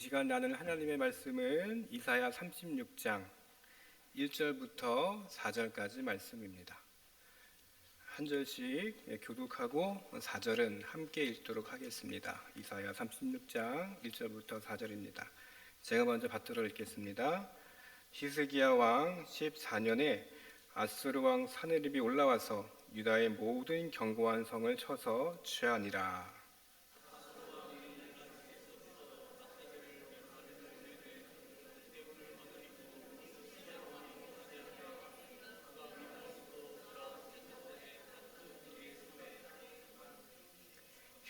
이 시간 나눌 하나님의 말씀은 이사야 36장 1절부터 4절까지 말씀입니다. 한 절씩 교독하고 4절은 함께 읽도록 하겠습니다. 이사야 36장 1절부터 4절입니다. 제가 먼저 받들어 읽겠습니다. 히스기야 왕 14년에 아수르 왕 사네립이 올라와서 유다의 모든 견고한 성을 쳐서 취하니라.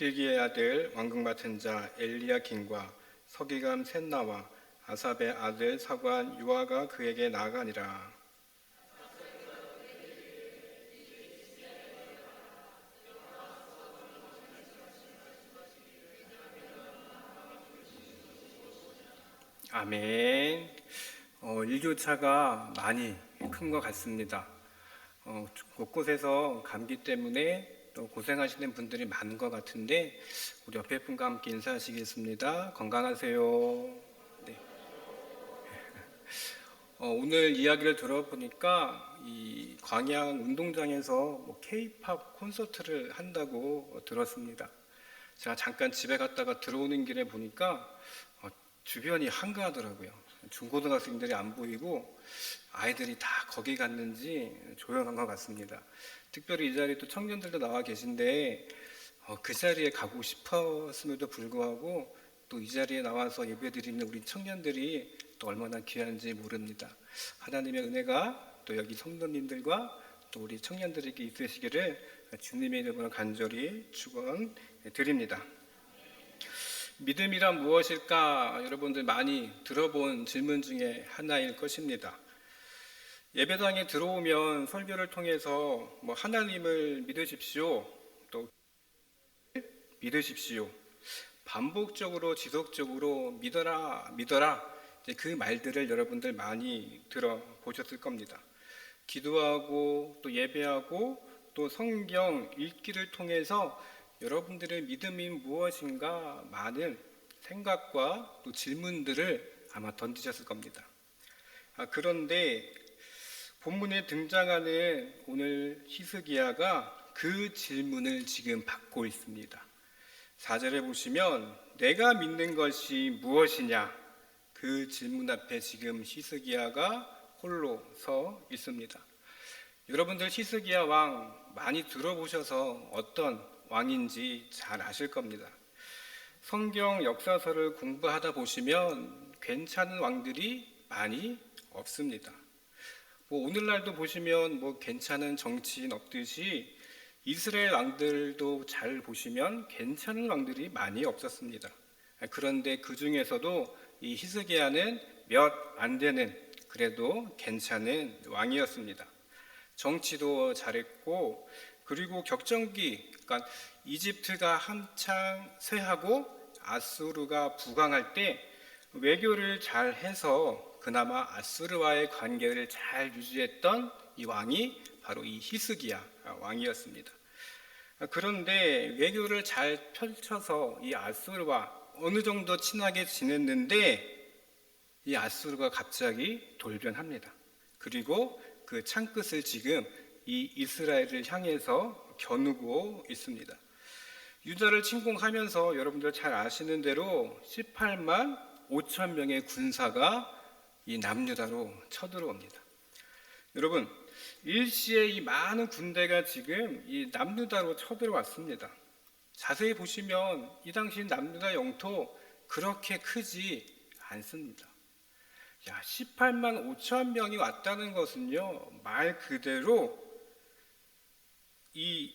hil기의 아들 왕궁 맡은 자 엘리야김과 서기관 셋나와 아삽의 아들 사관 요아가 그에게 나아가니라. 아멘. 일교차가 많이 큰 것 같습니다. 곳곳에서 감기 때문에 또 고생하시는 분들이 많은 것 같은데 우리 옆에 분과 함께 인사하시겠습니다. 건강하세요. 네. 오늘 이야기를 들어보니까 이 광양 운동장에서 K-팝 콘서트를 한다고 들었습니다. 제가 잠깐 집에 갔다가 들어오는 길에 보니까 주변이 한가하더라고요. 중고등학생들이 안 보이고 아이들이 다 거기 갔는지 조용한 것 같습니다. 특별히 이 자리에 또 청년들도 나와 계신데 그 자리에 가고 싶었음에도 불구하고 또 이 자리에 나와서 예배드리는 우리 청년들이 또 얼마나 귀한지 모릅니다. 하나님의 은혜가 또 여기 성도님들과 또 우리 청년들에게 있으시기를 주님의 이름으로 간절히 축원드립니다. 믿음이란 무엇일까? 여러분들 많이 들어본 질문 중에 하나일 것입니다. 예배당에 들어오면 설교를 통해서 하나님을 믿으십시오, 또 믿으십시오, 반복적으로 지속적으로 믿어라 이제 그 말들을 여러분들 많이 들어보셨을 겁니다. 기도하고 또 예배하고 또 성경 읽기를 통해서 여러분들의 믿음이 무엇인가 많은 생각과 또 질문들을 아마 던지셨을 겁니다. 그런데 본문에 등장하는 오늘 히스기야가 그 질문을 지금 받고 있습니다. 4절에 보시면 내가 믿는 것이 무엇이냐, 그 질문 앞에 지금 히스기야가 홀로 서 있습니다. 여러분들 히스기야 왕 많이 들어보셔서 어떤 왕인지 잘 아실 겁니다. 성경 역사서를 공부하다 보시면 괜찮은 왕들이 많이 없습니다. 오늘날도 보시면 괜찮은 정치인 없듯이 이스라엘 왕들도 잘 보시면 괜찮은 왕들이 많이 없었습니다. 그런데 그 중에서도 이 히스기야는 몇 안 되는 그래도 괜찮은 왕이었습니다. 정치도 잘했고, 그리고 격정기, 그러니까 이집트가 한창 쇠하고 아수르가 부강할 때 외교를 잘 해서 그나마 아수르와의 관계를 잘 유지했던 이 왕이 바로 이 히스기야 왕이었습니다. 그런데 외교를 잘 펼쳐서 이 아수르와 어느 정도 친하게 지냈는데 이 아수르가 갑자기 돌변합니다. 그리고 그 창끝을 지금 이 이스라엘을 향해서 겨누고 있습니다. 유다를 침공하면서 여러분들 잘 아시는 대로 18만 5천 명의 군사가 이 남유다로 쳐들어옵니다. 여러분, 일시에 이 많은 군대가 지금 이 남유다로 쳐들어왔습니다. 자세히 보시면 이 당시 남유다 영토 그렇게 크지 않습니다. 18만 5천 명이 왔다는 것은요, 말 그대로 이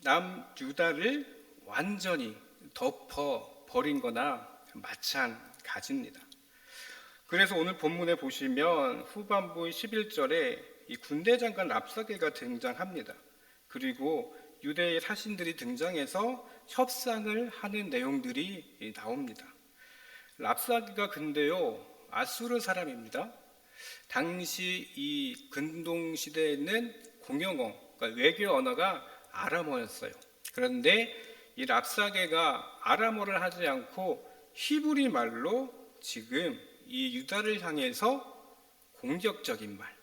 남유다를 완전히 덮어버린 거나 마찬가지입니다. 그래서 오늘 본문에 보시면 후반부 11절에 이 군대 장관 랍사게가 등장합니다. 그리고 유대의 사신들이 등장해서 협상을 하는 내용들이 나옵니다. 랍사게가 근데요, 아수르 사람입니다. 당시 이 근동시대에는 공용어, 그러니까 외교 언어가 아람어였어요. 그런데 이 랍사게가 아람어를 하지 않고 히브리 말로 지금 이 유다를 향해서 공격적인 말,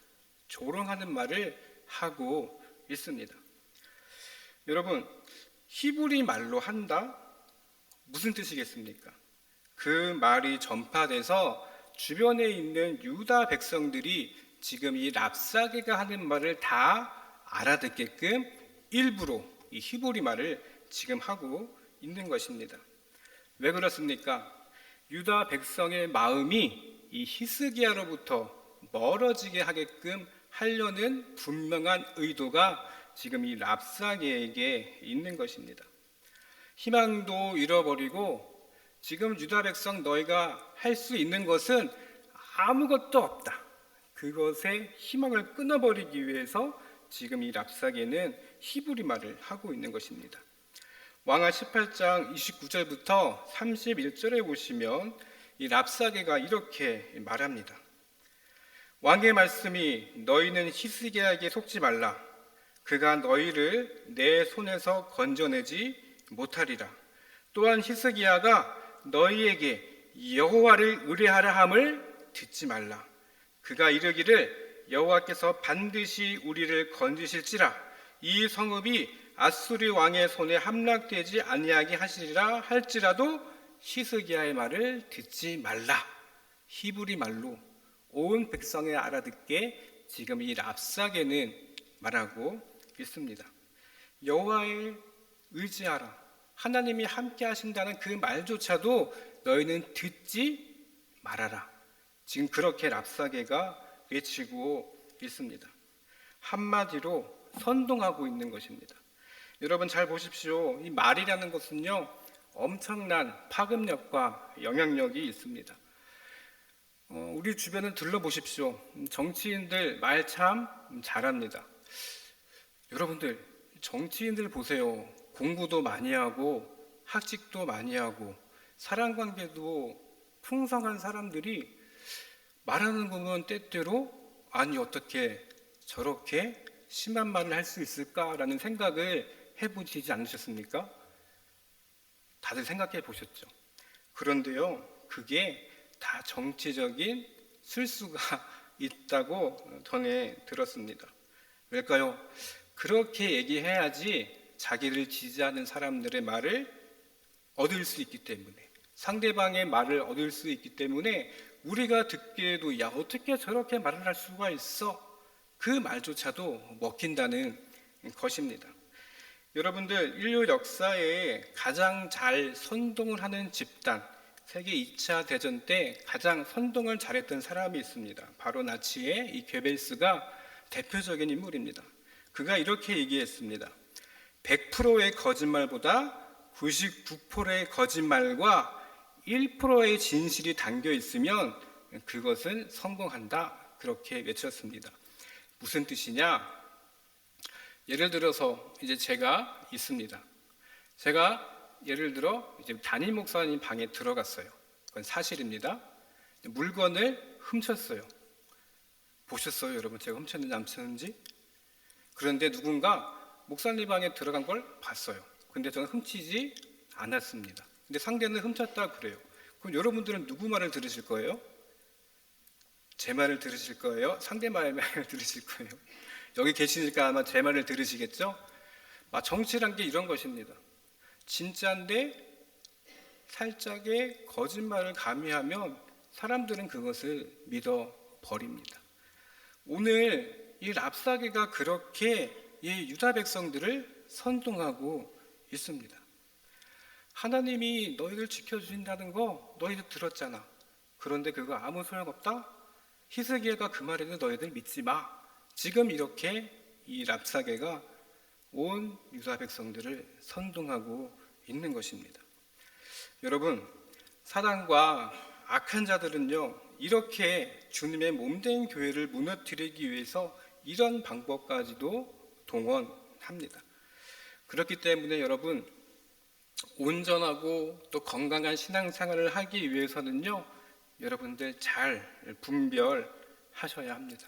조롱하는 말을 하고 있습니다. 여러분, 히브리 말로 한다? 무슨 뜻이겠습니까? 그 말이 전파돼서 주변에 있는 유다 백성들이 지금 이 랍사게가 하는 말을 다 알아듣게끔 일부러 이 히브리 말을 지금 하고 있는 것입니다. 왜 그렇습니까? 유다 백성의 마음이 이 히스기야로부터 멀어지게 하게끔 하려는 분명한 의도가 지금 이 랍사게에게 있는 것입니다. 희망도 잃어버리고 지금 유다 백성 너희가 할 수 있는 것은 아무것도 없다. 그것에 희망을 끊어버리기 위해서 지금 이 랍사게는 히브리 말을 하고 있는 것입니다. 왕하 18장 29절부터 31절에 보시면 이 랍사게가 이렇게 말합니다. 왕의 말씀이 너희는 히스기야에게 속지 말라. 그가 너희를 내 손에서 건져내지 못하리라. 또한 히스기야가 너희에게 여호와를 의뢰하라 함을 듣지 말라. 그가 이르기를 여호와께서 반드시 우리를 건지실지라. 이 성읍이 아수르 왕의 손에 함락되지 아니하게 하시리라 할지라도 히스기야의 말을 듣지 말라. 히브리 말로 온 백성이 알아듣게 지금 이 랍사게는 말하고 있습니다. 여호와에 의지하라. 하나님이 함께 하신다는 그 말조차도 너희는 듣지 말아라. 지금 그렇게 랍사게가 외치고 있습니다. 한마디로 선동하고 있는 것입니다. 여러분 잘 보십시오. 이 말이라는 것은요, 엄청난 파급력과 영향력이 있습니다. 우리 주변을 둘러보십시오. 정치인들 말 참 잘합니다. 여러분들 정치인들 보세요. 공부도 많이 하고 학식도 많이 하고 사람관계도 풍성한 사람들이 말하는 거 보면 때때로 아니 어떻게 저렇게 심한 말을 할 수 있을까라는 생각을 해보시지 않으셨습니까? 다들 생각해 보셨죠? 그런데요, 그게 다 정치적인 실수가 있다고 전에 들었습니다. 왜일까요? 그렇게 얘기해야지 자기를 지지하는 사람들의 말을 얻을 수 있기 때문에, 상대방의 말을 얻을 수 있기 때문에 우리가 듣기에도 야 어떻게 저렇게 말을 할 수가 있어? 그 말조차도 먹힌다는 것입니다. 여러분들 인류 역사에 가장 잘 선동을 하는 집단, 세계 2차 대전 때 가장 선동을 잘했던 사람이 있습니다. 바로 나치의 이 괴벨스가 대표적인 인물입니다. 그가 이렇게 얘기했습니다. 100%의 거짓말보다 99%의 거짓말과 1%의 진실이 담겨 있으면 그것은 성공한다. 그렇게 외쳤습니다. 무슨 뜻이냐? 예를 들어서 이제 제가 있습니다. 제가 예를 들어 이제 담임 목사님 방에 들어갔어요. 그건 사실입니다. 물건을 훔쳤어요. 보셨어요, 여러분? 제가 훔쳤는지 안 훔쳤는지? 그런데 누군가 목사님 방에 들어간 걸 봤어요. 근데 저는 훔치지 않았습니다. 근데 상대는 훔쳤다 그래요. 그럼 여러분들은 누구 말을 들으실 거예요? 제 말을 들으실 거예요? 상대 말을 들으실 거예요? 여기 계시니까 아마 제 말을 들으시겠죠? 정치란 게 이런 것입니다. 진짜인데 살짝의 거짓말을 가미하면 사람들은 그것을 믿어버립니다. 오늘 이 랍사게가 그렇게 이 유다 백성들을 선동하고 있습니다. 하나님이 너희들 지켜주신다는 거 너희들 들었잖아. 그런데 그거 아무 소용없다? 히스기야가 그 말에는 너희들 믿지 마. 지금 이렇게 이 랍사게가 온 유다 백성들을 선동하고 있는 것입니다. 여러분, 사단과 악한 자들은요, 이렇게 주님의 몸된 교회를 무너뜨리기 위해서 이런 방법까지도 동원합니다. 그렇기 때문에 여러분, 온전하고 또 건강한 신앙생활을 하기 위해서는요, 여러분들 잘 분별하셔야 합니다.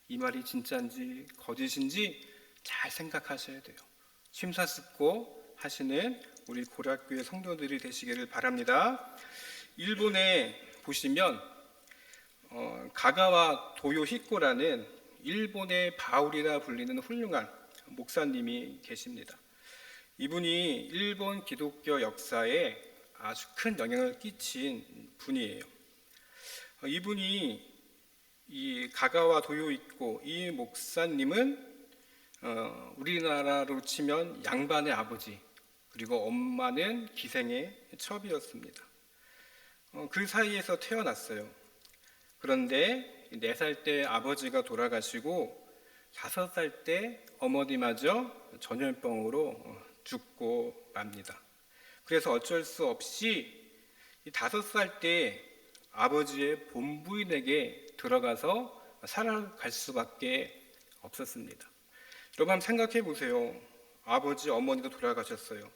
이 말이 진짜인지 거짓인지 잘 생각하셔야 돼요. 심사숙고 하시는 우리 고려학교의 성도들이 되시기를 바랍니다. 일본의 보시면 가가와 도요히코라는 일본의 바울이라 불리는 훌륭한 목사님이 계십니다. 이분이 일본 기독교 역사에 아주 큰 영향을 끼친 분이에요. 이분이 이 가가와 도요히코 이 목사님은 우리나라로 치면 양반의 아버지, 그리고 엄마는 기생의 첩이었습니다. 그 사이에서 태어났어요. 그런데 4살 때 아버지가 돌아가시고 5살 때 어머니마저 전염병으로 죽고 맙니다. 그래서 어쩔 수 없이 5살 때 아버지의 본부인에게 들어가서 살아갈 수밖에 없었습니다. 여러분 한번 생각해 보세요. 아버지, 어머니도 돌아가셨어요.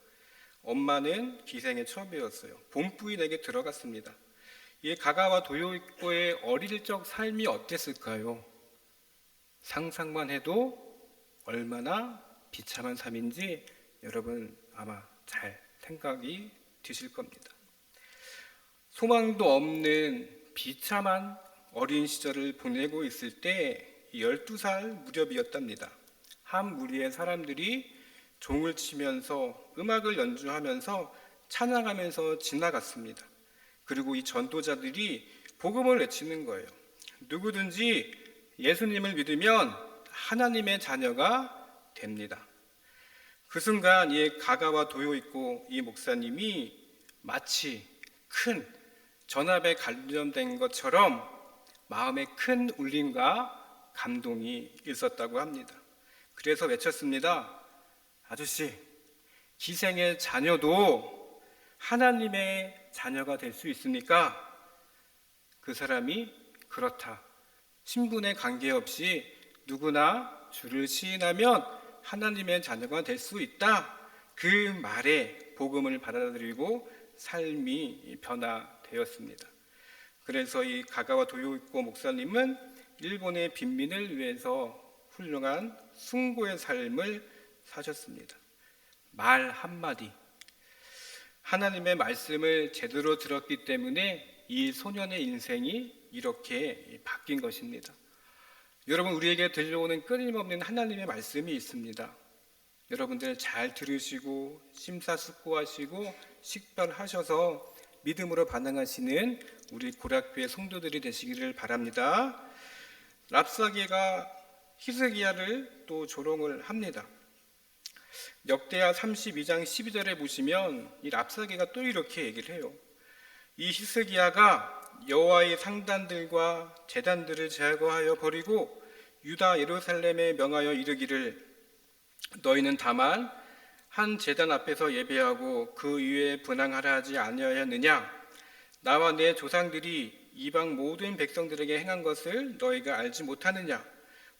엄마는 기생의 첩이었어요. 본부인에게 들어갔습니다. 이 가가와 도요히코의 어릴 적 삶이 어땠을까요? 상상만 해도 얼마나 비참한 삶인지 여러분 아마 잘 생각이 드실 겁니다. 소망도 없는 비참한 어린 시절을 보내고 있을 때 12살 무렵이었답니다. 한 무리의 사람들이 종을 치면서 음악을 연주하면서 찬양하면서 지나갔습니다. 그리고 이 전도자들이 복음을 외치는 거예요. 누구든지 예수님을 믿으면 하나님의 자녀가 됩니다. 그 순간 이 가가와 도요히코 이 목사님이 마치 큰 전압에 감전된 것처럼 마음에 큰 울림과 감동이 있었다고 합니다. 그래서 외쳤습니다. 아저씨, 기생의 자녀도 하나님의 자녀가 될 수 있습니까? 그 사람이 그렇다. 신분에 관계없이 누구나 주를 시인하면 하나님의 자녀가 될 수 있다. 그 말에 복음을 받아들이고 삶이 변화되었습니다. 그래서 이 가가와 도요히코 목사님은 일본의 빈민을 위해서 훌륭한 숭고의 삶을 사셨습니다. 말 한마디, 하나님의 말씀을 제대로 들었기 때문에 이 소년의 인생이 이렇게 바뀐 것입니다. 여러분, 우리에게 들려오는 끊임없는 하나님의 말씀이 있습니다. 여러분들 잘 들으시고 심사숙고하시고 식별하셔서 믿음으로 반응하시는 우리 고락교회 성도들이 되시기를 바랍니다. 랍사게가 히스기야를 또 조롱을 합니다. 역대하 32장 12절에 보시면 이 랍사게가 또 이렇게 얘기를 해요. 이 히스기야가 여호와의 상단들과 제단들을 제거하여 버리고 유다 예루살렘에 명하여 이르기를 너희는 다만 한 제단 앞에서 예배하고 그 위에 분향하라 하지 아니하였느냐? 나와 내 조상들이 이방 모든 백성들에게 행한 것을 너희가 알지 못하느냐?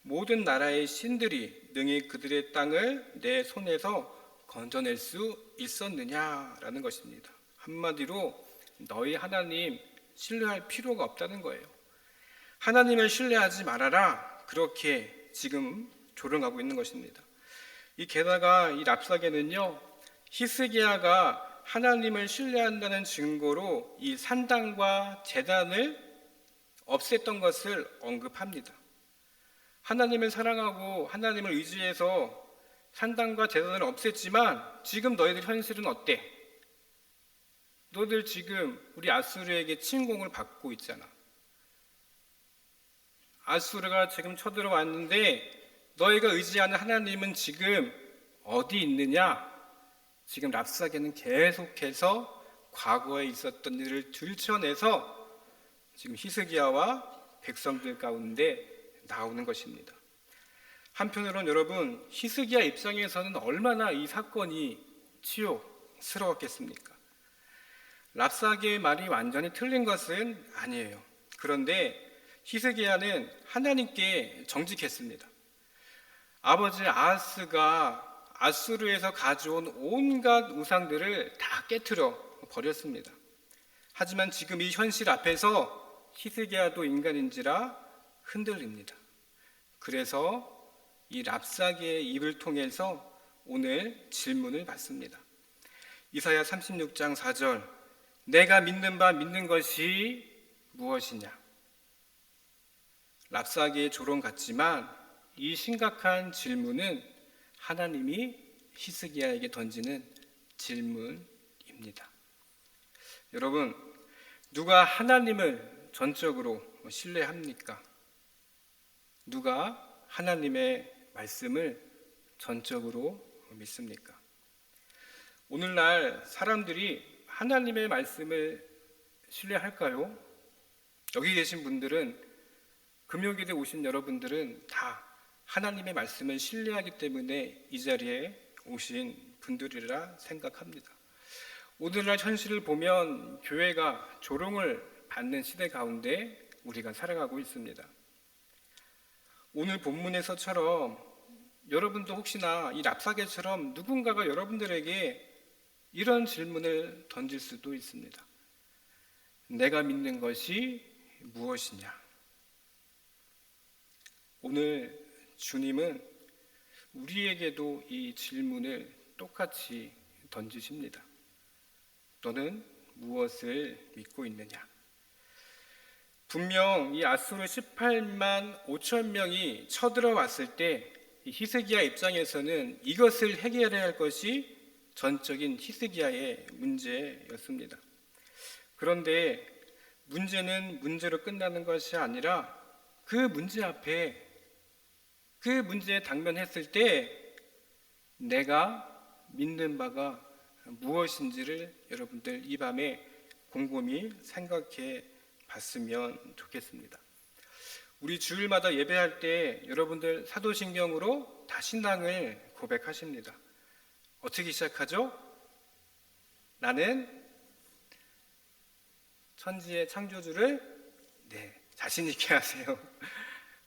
모든 나라의 신들이 능히 그들의 땅을 내 손에서 건져낼 수 있었느냐라는 것입니다. 한마디로 너희 하나님 신뢰할 필요가 없다는 거예요. 하나님을 신뢰하지 말아라. 그렇게 지금 조롱하고 있는 것입니다. 게다가 이 랍사게는요, 히스기야가 하나님을 신뢰한다는 증거로 이 산당과 제단을 없앴던 것을 언급합니다. 하나님을 사랑하고 하나님을 의지해서 산당과 제단을 없앴지만 지금 너희들 현실은 어때? 너희들 지금 우리 아수르에게 침공을 받고 있잖아. 아수르가 지금 쳐들어왔는데 너희가 의지하는 하나님은 지금 어디 있느냐? 지금 랍사게는 계속해서 과거에 있었던 일을 들춰내서 지금 히스기야와 백성들 가운데 나오는 것입니다. 한편으로는 여러분, 히스기야 입장에서는 얼마나 이 사건이 치욕스러웠겠습니까? 랍사게의 말이 완전히 틀린 것은 아니에요. 그런데 히스기야는 하나님께 정직했습니다. 아버지 아하스가 아수르에서 가져온 온갖 우상들을 다 깨트려 버렸습니다. 하지만 지금 이 현실 앞에서 히스기야도 인간인지라 흔들립니다. 그래서 이 랍사게의 입을 통해서 오늘 질문을 받습니다. 이사야 36장 4절, 내가 믿는 바 믿는 것이 무엇이냐? 랍사기의 조롱 같지만 이 심각한 질문은 하나님이 히스기야에게 던지는 질문입니다. 여러분, 누가 하나님을 전적으로 신뢰합니까? 누가 하나님의 말씀을 전적으로 믿습니까? 오늘날 사람들이 하나님의 말씀을 신뢰할까요? 여기 계신 분들은, 금요일에 오신 여러분들은 다 하나님의 말씀을 신뢰하기 때문에 이 자리에 오신 분들이라 생각합니다. 오늘날 현실을 보면 교회가 조롱을 받는 시대 가운데 우리가 살아가고 있습니다. 오늘 본문에서처럼 여러분도 혹시나 이 랍사게처럼 누군가가 여러분들에게 이런 질문을 던질 수도 있습니다. 내가 믿는 것이 무엇이냐? 오늘 주님은 우리에게도 이 질문을 똑같이 던지십니다. 너는 무엇을 믿고 있느냐? 분명 이 아수르 18만 5천 명이 쳐들어왔을 때 히스기야 입장에서는 이것을 해결해야 할 것이 전적인 히스기야의 문제였습니다. 그런데 문제는 문제로 끝나는 것이 아니라 그 문제 앞에, 그 문제에 당면했을 때 내가 믿는 바가 무엇인지를 여러분들 이 밤에 곰곰이 생각해 봤으면 좋겠습니다. 우리 주일마다 예배할 때 여러분들 사도신경으로 다 신앙을 고백하십니다. 어떻게 시작하죠? 나는 천지의 창조주를 자신 있게 하세요.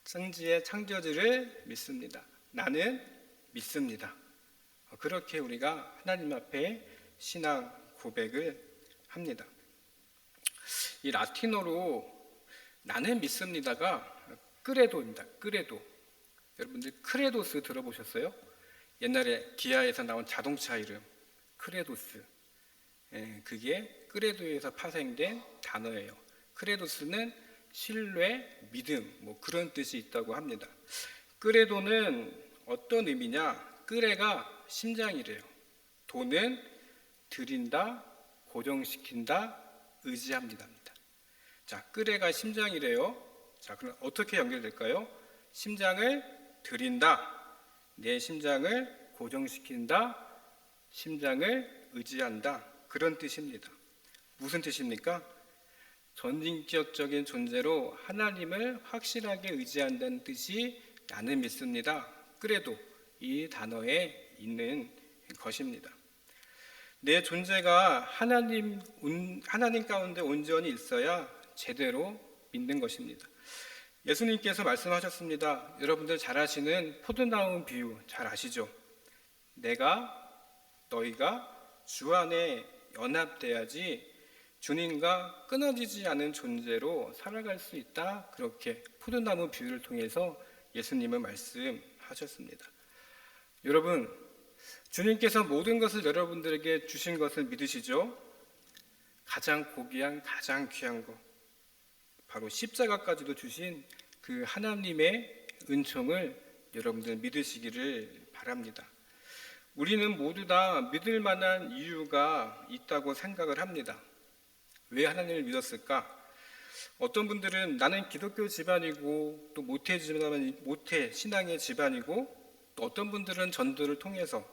천지의 창조주를 믿습니다. 나는 믿습니다. 그렇게 우리가 하나님 앞에 신앙 고백을 합니다. 이 라틴어로 나는 믿습니다가 크레도입니다. 크레도. 여러분들 크레도스 들어보셨어요? 옛날에 기아에서 나온 자동차 이름 크레도스. 그게 크레도에서 파생된 단어예요. 크레도스는 신뢰, 믿음, 그런 뜻이 있다고 합니다. 크레도는 어떤 의미냐? 크레가 심장이래요. 도는 드린다, 고정시킨다, 의지합니다. 자, 크레가 심장이래요. 자, 그럼 어떻게 연결될까요? 심장을 드린다, 내 심장을 고정시킨다, 심장을 의지한다, 그런 뜻입니다. 무슨 뜻입니까? 전인격적인 존재로 하나님을 확실하게 의지한다는 뜻이 나는 믿습니다. 그래도 이 단어에 있는 것입니다. 내 존재가 하나님 가운데 온전히 있어야 제대로 믿는 것입니다. 예수님께서 말씀하셨습니다. 여러분들 잘 아시는 포도나무 비유 잘 아시죠? 너희가 주 안에 연합돼야지 주님과 끊어지지 않은 존재로 살아갈 수 있다. 그렇게 포도나무 비유를 통해서 예수님은 말씀하셨습니다. 여러분, 주님께서 모든 것을 여러분들에게 주신 것을 믿으시죠? 가장 고귀한, 가장 귀한 것, 바로 십자가까지도 주신 그 하나님의 은총을 여러분들 믿으시기를 바랍니다. 우리는 모두 다 믿을 만한 이유가 있다고 생각을 합니다. 왜 하나님을 믿었을까? 어떤 분들은 나는 기독교 집안이고 또 모태 신앙의 집안이고, 또 어떤 분들은 전도를 통해서,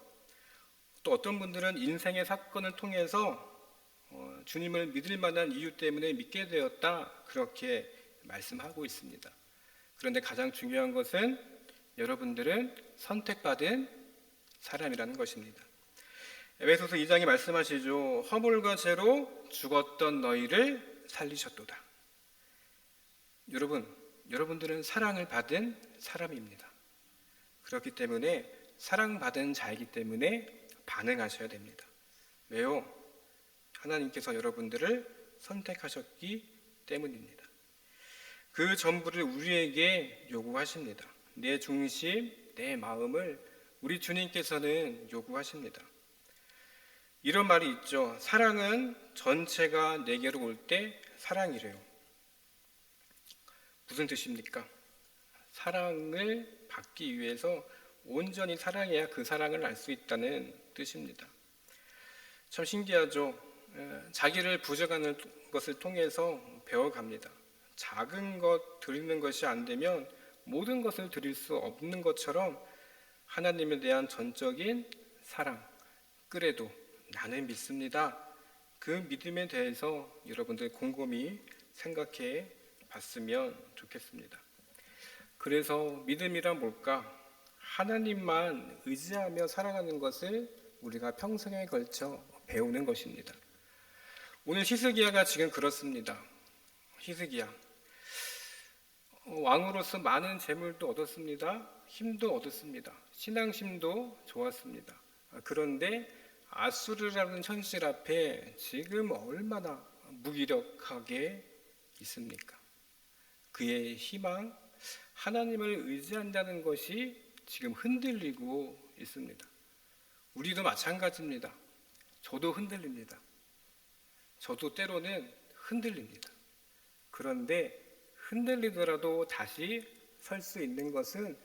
또 어떤 분들은 인생의 사건을 통해서 주님을 믿을 만한 이유 때문에 믿게 되었다, 그렇게 말씀하고 있습니다. 그런데 가장 중요한 것은 여러분들은 선택받은 사람이라는 것입니다. 에베소서 2장이 말씀하시죠. 허물과 죄로 죽었던 너희를 살리셨도다. 여러분들은 사랑을 받은 사람입니다. 그렇기 때문에 사랑받은 자이기 때문에 반응하셔야 됩니다. 왜요? 하나님께서 여러분들을 선택하셨기 때문입니다. 그 전부를 우리에게 요구하십니다. 내 중심, 내 마음을 우리 주님께서는 요구하십니다. 이런 말이 있죠. 사랑은 전체가 내게로 올 때 사랑이래요. 무슨 뜻입니까? 사랑을 받기 위해서 온전히 사랑해야 그 사랑을 알 수 있다는 뜻입니다. 참 신기하죠. 자기를 부정하는 것을 통해서 배워갑니다. 작은 것 드리는 것이 안 되면 모든 것을 드릴 수 없는 것처럼 하나님에 대한 전적인 사랑, 그래도 나는 믿습니다. 그 믿음에 대해서 여러분들 곰곰이 생각해 봤으면 좋겠습니다. 그래서 믿음이란 뭘까? 하나님만 의지하며 살아가는 것을 우리가 평생에 걸쳐 배우는 것입니다. 오늘 히스기야가 지금 그렇습니다. 히스기야 왕으로서 많은 재물도 얻었습니다. 힘도 얻었습니다. 신앙심도 좋았습니다. 그런데 아수르라는 현실 앞에 지금 얼마나 무기력하게 있습니까? 그의 희망, 하나님을 의지한다는 것이 지금 흔들리고 있습니다. 우리도 마찬가지입니다. 저도 흔들립니다. 저도 때로는 흔들립니다. 그런데 흔들리더라도 다시 설 수 있는 것은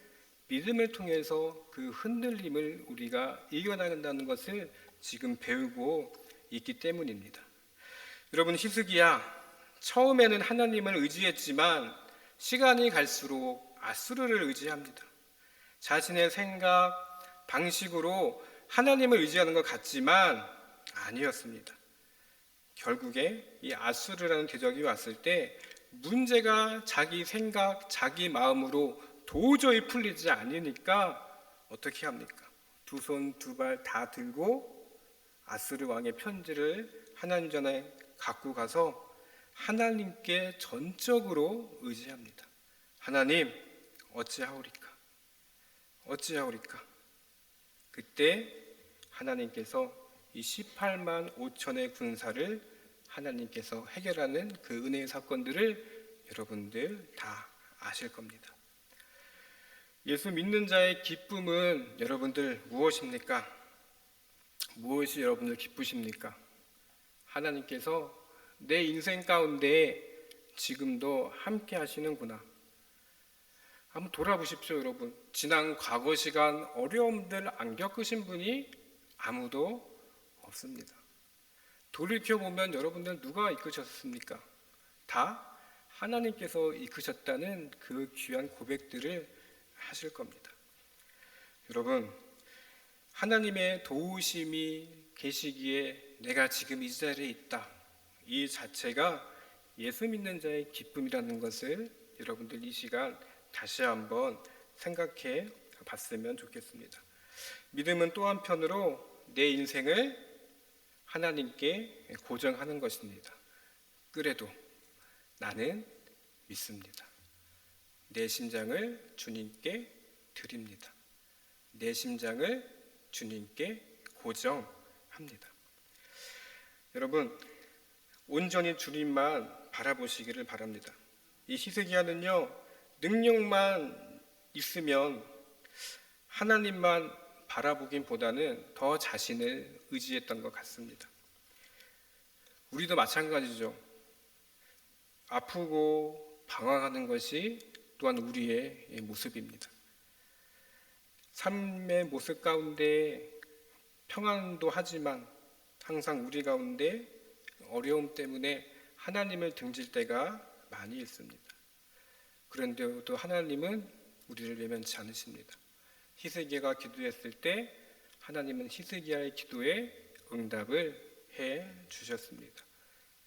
믿음을 통해서 그 흔들림을 우리가 이겨나간다는 것을 지금 배우고 있기 때문입니다. 여러분, 히스기야 처음에는 하나님을 의지했지만 시간이 갈수록 아수르를 의지합니다. 자신의 생각, 방식으로 하나님을 의지하는 것 같지만 아니었습니다. 결국에 이 아수르라는 대적이 왔을 때 문제가 자기 생각, 자기 마음으로 도저히 풀리지 않으니까 어떻게 합니까? 두 손, 두 발 다 들고 아수르 왕의 편지를 하나님 전에 갖고 가서 하나님께 전적으로 의지합니다. 하나님, 어찌하오리까? 어찌하오리까? 그때 하나님께서 이 18만 5천의 군사를 하나님께서 해결하는 그 은혜의 사건들을 여러분들 다 아실 겁니다. 예수 믿는 자의 기쁨은 여러분들 무엇입니까? 무엇이 여러분들 기쁘십니까? 하나님께서 내 인생 가운데 지금도 함께 하시는구나. 한번 돌아보십시오, 여러분. 지난 과거 시간 어려움들 안 겪으신 분이 아무도 없습니다. 돌이켜보면 여러분들 누가 이끄셨습니까? 다 하나님께서 이끄셨다는 그 귀한 고백들을 하실 겁니다. 여러분, 하나님의 도우심이 계시기에 내가 지금 이 자리에 있다. 이 자체가 예수 믿는 자의 기쁨이라는 것을 여러분들 이 시간 다시 한번 생각해 봤으면 좋겠습니다. 믿음은 또 한편으로 내 인생을 하나님께 고정하는 것입니다. 그래도 나는 믿습니다. 내 심장을 주님께 드립니다. 내 심장을 주님께 고정합니다. 여러분, 온전히 주님만 바라보시기를 바랍니다. 이 히스기야는요, 능력만 있으면 하나님만 바라보긴보다는 더 자신을 의지했던 것 같습니다. 우리도 마찬가지죠. 아프고 방황하는 것이 또한 우리의 모습입니다. 삶의 모습 가운데 평안도 하지만 항상 우리 가운데 어려움 때문에 하나님을 등질 때가 많이 있습니다. 그런데도 하나님은 우리를 외면치 않으십니다. 히스기야가 기도했을 때 하나님은 히스기야의 기도에 응답을 해 주셨습니다.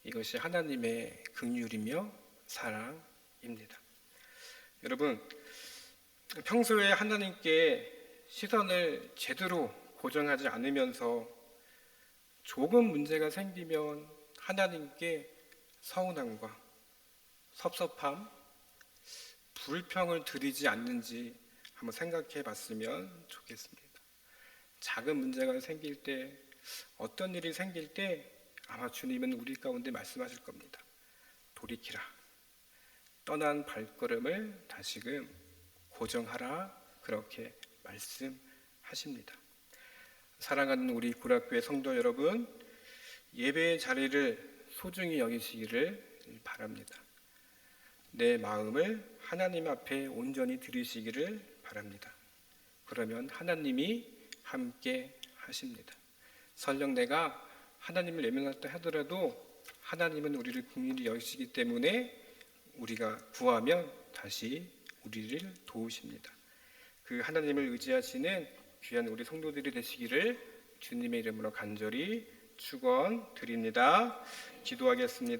이것이 하나님의 긍휼이며 사랑입니다. 여러분, 평소에 하나님께 시선을 제대로 고정하지 않으면서 조금 문제가 생기면 하나님께 서운함과 섭섭함, 불평을 드리지 않는지 한번 생각해 봤으면 좋겠습니다. 작은 문제가 생길 때, 어떤 일이 생길 때 아마 주님은 우리 가운데 말씀하실 겁니다. 돌이키라. 떠난 발걸음을 다시금 고정하라. 그렇게 말씀하십니다. 사랑하는 우리 구락교회 성도 여러분, 예배의 자리를 소중히 여기시기를 바랍니다. 내 마음을 하나님 앞에 온전히 드리시기를 바랍니다. 그러면 하나님이 함께 하십니다. 설령 내가 하나님을 외면했다 하더라도 하나님은 우리를 긍휼히 여기시기 때문에 우리가 구하면 다시 우리를 도우십니다. 그 하나님을 의지하시는 귀한 우리 성도들이 되시기를 주님의 이름으로 간절히 축원드립니다. 기도하겠습니다.